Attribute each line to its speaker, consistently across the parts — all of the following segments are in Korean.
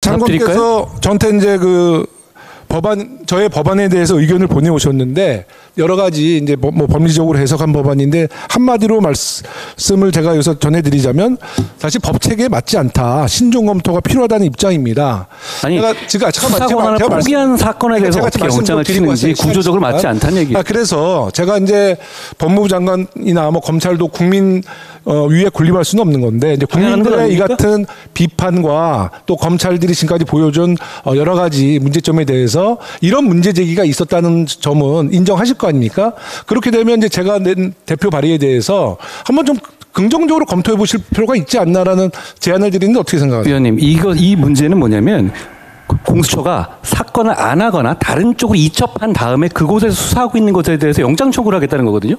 Speaker 1: 장관께서 저한테 이제 그 저의 법안에 대해서 의견을 보내오셨는데 여러 가지 이제 뭐 법리적으로 해석한 법안인데 한마디로 말씀을 제가 여기서 전해드리자면 사실 법 체계에 맞지 않다. 신중 검토가 필요하다는 입장입니다.
Speaker 2: 아니, 수사 권한을 포기한 사건에 대해서 어떻게 영장을 치는지 구조적으로 맞지 않다는 얘기예요.
Speaker 1: 그래서 제가 이제 법무부 장관이나 뭐 검찰도 국민 위에 군림할 수는 없는 건데 이제 국민들의 이 같은 비판과 또 검찰들이 지금까지 보여준 여러 가지 문제점에 대해서 이런 문제 제기가 있었다는 점은 인정하실 거 아닙니까? 그렇게 되면 이제 제가 낸 대표 발의에 대해서 한번 좀 긍정적으로 검토해 보실 필요가 있지 않나라는 제안을 드리는데 어떻게 생각하세요?
Speaker 2: 위원님, 이 문제는 뭐냐면 공수처가 사건을 안 하거나 다른 쪽으로 이첩한 다음에 그곳에서 수사하고 있는 것에 대해서 영장 청구를 하겠다는 거거든요.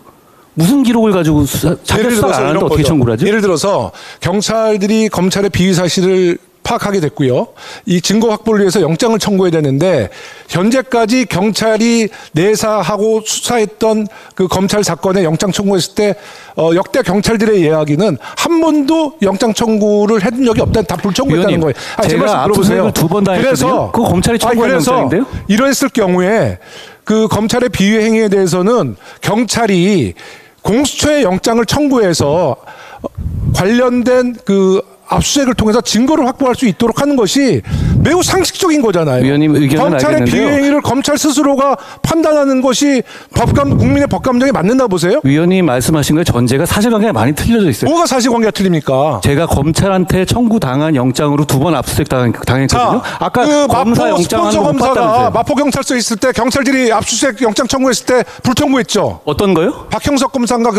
Speaker 2: 무슨 기록을 가지고 자격 수사를 안 하는데 어떻게 청구를 하죠?
Speaker 1: 예를 들어서 경찰들이 검찰의 비위 사실을 파악하게 됐고요. 이 증거 확보를 위해서 영장을 청구해야 되는데 현재까지 경찰이 내사하고 수사했던 그 검찰 사건에 영장 청구했을 때 역대 경찰들의 이야기는 한 번도 영장 청구를 해둔 적이 없다는 다 불청구했다는 거예요.
Speaker 2: 제가 압수수색을 2번 당했거든요. 그거 검찰이 청구한 영장인데요.
Speaker 1: 이러했을 경우에 그 검찰의 비위 행위에 대해서는 경찰이 공수처의 영장을 청구해서 관련된 그 압수수색을 통해서 증거를 확보할 수 있도록 하는 것이 매우 상식적인 거잖아요.
Speaker 2: 위원님 의견은
Speaker 1: 검찰의 비위 행위를 검찰 스스로가 판단하는 것이 국민의 법감정에 맞는다 보세요?
Speaker 2: 위원님 말씀하신 거에 전제가 사실관계가 많이 틀려져 있어요.
Speaker 1: 뭐가 사실관계가 틀립니까?
Speaker 2: 제가 검찰한테 청구당한 영장으로 2번 압수수색 당했거든요.
Speaker 1: 자,
Speaker 2: 아까
Speaker 1: 그
Speaker 2: 검사 영장하는 거 못 봤다면서요.
Speaker 1: 마포경찰서에 있을 때 경찰들이 압수수색 영장 청구했을 때 불청구했죠.
Speaker 2: 어떤 거요?
Speaker 1: 박형석 검사인가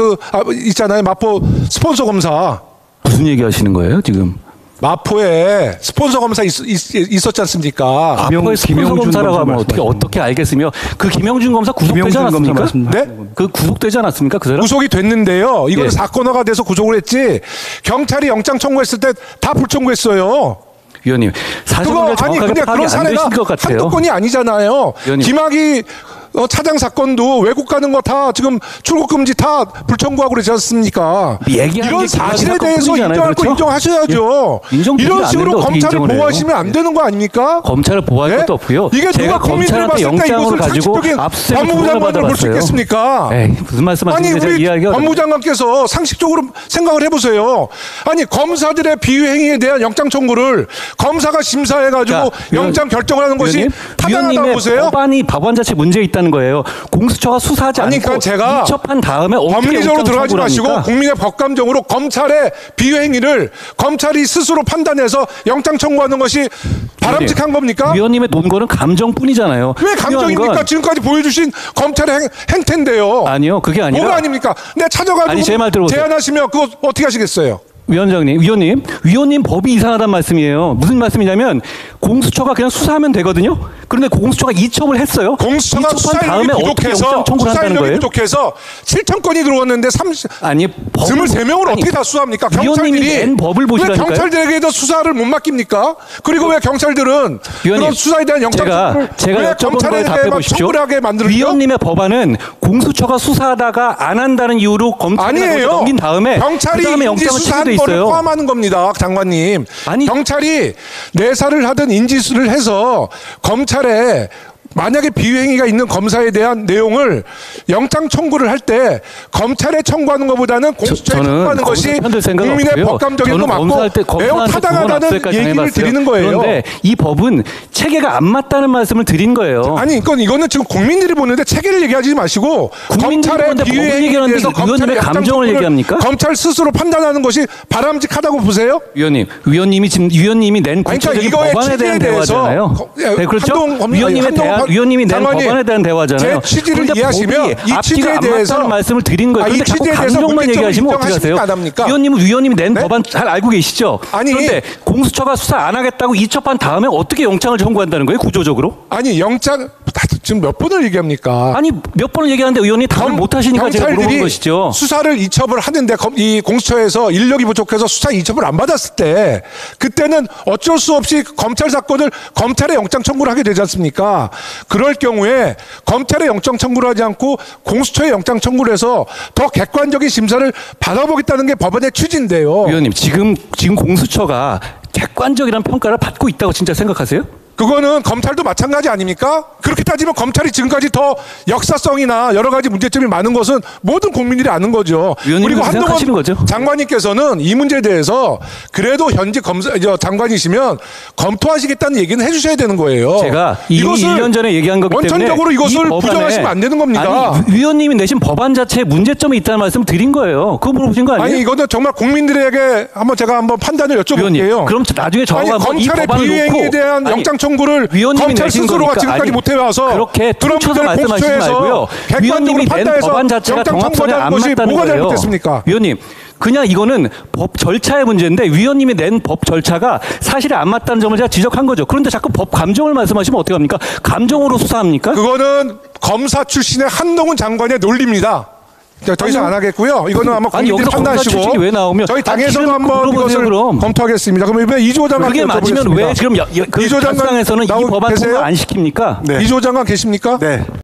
Speaker 1: 있잖아요. 마포 스폰서 검사.
Speaker 2: 무슨 얘기 하시는 거예요, 지금?
Speaker 1: 마포에 스폰서 검사 있었지 않습니까?
Speaker 2: 마포에 스폰서 검사라고 하면 어떻게 알겠으며 그 김영준 검사 구속되지 않았습니까?
Speaker 1: 네?
Speaker 2: 그 구속되지 않았습니까? 그 사람?
Speaker 1: 구속이 됐는데요. 이거는 사건화가 돼서 구속을 했지. 경찰이 영장 청구했을 때 다 불청구했어요.
Speaker 2: 위원님, 사실관계가 정확하게 파악이 안 되신 것 같아요.
Speaker 1: 한두 건이 아니잖아요.
Speaker 2: 위원님.
Speaker 1: 김학의 차장 사건도 외국 가는 거 다 지금 출국 금지 다 불청구하고 그러지 않습니까? 이런 사실에 대해서 인정할 거 인정하셔야죠. 이런 식으로 검찰을 보호하시면 안 되는 거 아닙니까?
Speaker 2: 검찰을 보호할 것도 없고요.
Speaker 1: 이게 누가 국민들을 봤을 때 이것을 상식적인 법무부 장관으로 볼 수 있겠습니까?
Speaker 2: 무슨 말씀하시는지 제가
Speaker 1: 우리 법무부 장관께서 상식적으로 생각을 해보세요. 아니 검사들의 비위 행위에 대한 영장 청구를 검사가 심사해가지고 영장 결정을 하는 것이 타당하다고 보세요?
Speaker 2: 법안이 법안 자체 문제 있다. 는 거예요. 공수처가 수사하지 않고
Speaker 1: 그러니까 제가
Speaker 2: 이첩한 다음에
Speaker 1: 법리적으로 들어가지 마시고 국민의 법감정으로 검찰의 비위 행위를 검찰이 스스로 판단해서 영장 청구하는 것이 바람직한 겁니까?
Speaker 2: 위원님의 논거는 감정뿐이잖아요.
Speaker 1: 왜 감정입니까? 지금까지 보여주신 검찰의 행태인데요.
Speaker 2: 아니요, 그게 아니라
Speaker 1: 뭐가 아닙니까? 내가 찾아가지고
Speaker 2: 제 말 들어보세요.
Speaker 1: 제안하시면 그거 어떻게 하시겠어요?
Speaker 2: 위원님 법이 이상하단 말씀이에요. 무슨 말씀이냐면 공수처가 그냥 수사하면 되거든요. 그런데 공수처가 이첩을 했어요.
Speaker 1: 공수처가 수사 인력이 부족해서 수사 인력이 부족해서 7천 건이 들어왔는데 23명을 어떻게 다 수사합니까? 경찰들이
Speaker 2: 법을 보시라니까요.
Speaker 1: 왜 경찰들에게도 수사를 못 맡깁니까? 그리고 왜 경찰들은 그런 수사에 대한 영장
Speaker 2: 제가
Speaker 1: 왜 검찰에 대해만 청구하게 만들죠?
Speaker 2: 위원님의 법안은 공수처가 수사하다가 안 한다는 이유로 검찰에 넘긴 다음에
Speaker 1: 경찰이
Speaker 2: 영장을 치게 돼 있어요.
Speaker 1: 포함하는 겁니다, 장관님. 경찰이 내사를 하든 인지수를 해서 검찰에 만약에 비위행위가 있는 검사에 대한 내용을 영장 청구를 할 때 검찰에 청구하는 것보다는 공수처에 청구하는 것이 국민의 법감정에도 맞고 매우 타당하다는 얘기를 드리는 거예요.
Speaker 2: 그런데 이 법은 체계가 안 맞다는 말씀을 드린 거예요.
Speaker 1: 아니, 이거는 지금 국민들이 보는데 체계를 얘기하지 마시고 검찰의 비위행위에 대해서
Speaker 2: 위원님의 감정을 얘기합니까?
Speaker 1: 검찰 스스로 판단하는 것이 바람직하다고 보세요?
Speaker 2: 위원님이 낸 구체적인 법안에 대한 대화잖아요. 네, 그렇죠? 위원님이 낸 법안에 대한 대화잖아요.
Speaker 1: 제 취지를 이해하시면 이 취지에 대해서
Speaker 2: 말씀을 드린 거예요. 그런데 자꾸 감정만 얘기하시면 어떻게 하세요? 위원님이 낸 법안 잘 알고 계시죠? 그런데 공수처가 수사 안 하겠다고 이첩한 다음에 어떻게 영장을 청구한다는 거예요? 구조적으로?
Speaker 1: 아니, 영장 지금 몇 번을 얘기합니까?
Speaker 2: 아니, 몇 번을 얘기하는데 의원님 답을 못 하시니까 제가 물어보는 것이죠.
Speaker 1: 수사를 이첩을 하는데 이 공수처에서 인력이 부족해서 수사 이첩을 안 받았을 때 그때는 어쩔 수 없이 검찰 사건을 검찰에 영장 청구를 하게 되지 않습니까? 그럴 경우에 검찰에 영장 청구를 하지 않고 공수처에 영장 청구를 해서 더 객관적인 심사를 받아보겠다는 게 법안의 취지인데요.
Speaker 2: 위원님, 지금 공수처가 객관적이라는 평가를 받고 있다고 진짜 생각하세요?
Speaker 1: 그거는 검찰도 마찬가지 아닙니까? 그렇게 따지면 검찰이 지금까지 더 역사성이나 여러 가지 문제점이 많은 것은 모든 국민들이 아는 거죠.
Speaker 2: 위원님은 그렇게 생각하시는 거죠?
Speaker 1: 장관님께서는 이 문제에 대해서 그래도 현직 장관이시면 검토하시겠다는 얘기는 해주셔야 되는 거예요.
Speaker 2: 제가 이미 1년 전에 얘기한 거기 때문에
Speaker 1: 원천적으로 이것을 부정하시면 안 되는 겁니다.
Speaker 2: 아니, 위원님이 내신 법안 자체에 문제점이 있다는 말씀 드린 거예요. 그거 물어보신 거 아니에요?
Speaker 1: 아니 이거는 정말 국민들에게 제가 한번 판단을 여쭤볼게요.
Speaker 2: 위원님, 그럼 나중에 저가
Speaker 1: 검찰의 비행에 대한 영장 청구를
Speaker 2: 위원님이
Speaker 1: 검찰
Speaker 2: 내신
Speaker 1: 스스로가
Speaker 2: 거니까.
Speaker 1: 지금까지 못 해와서
Speaker 2: 그렇게
Speaker 1: 그런
Speaker 2: 퉁쳐서
Speaker 1: 문제를
Speaker 2: 말씀하시지 말고요. 위원님이 낸 법안 자체가 정합선에 안
Speaker 1: 것이
Speaker 2: 맞다는
Speaker 1: 뭐가
Speaker 2: 거예요.
Speaker 1: 잘못됐습니까?
Speaker 2: 위원님, 그냥 이거는 법 절차의 문제인데 위원님이 낸 법 절차가 사실에 안 맞다는 점을 제가 지적한 거죠. 그런데 자꾸 법 감정을 말씀하시면 어떻게 합니까? 감정으로 수사합니까?
Speaker 1: 그거는 검사 출신의 한동훈 장관의 논리입니다. 더 이상 안 하겠고요. 이거는 아마 국민들이
Speaker 2: 여기서 검사 출신이
Speaker 1: 판단하시고
Speaker 2: 왜 나오면
Speaker 1: 저희 당에서도
Speaker 2: 기름
Speaker 1: 한번
Speaker 2: 물어보세요,
Speaker 1: 이것을
Speaker 2: 그럼.
Speaker 1: 검토하겠습니다. 그럼 이번에 이주호 장관
Speaker 2: 그게 맞으면 왜 지금 그
Speaker 1: 이주호 장관
Speaker 2: 당상에서는 이
Speaker 1: 나오고
Speaker 2: 법안
Speaker 1: 계세요?
Speaker 2: 통과 안 시킵니까?
Speaker 1: 이주호 장관 계십니까?
Speaker 3: 네.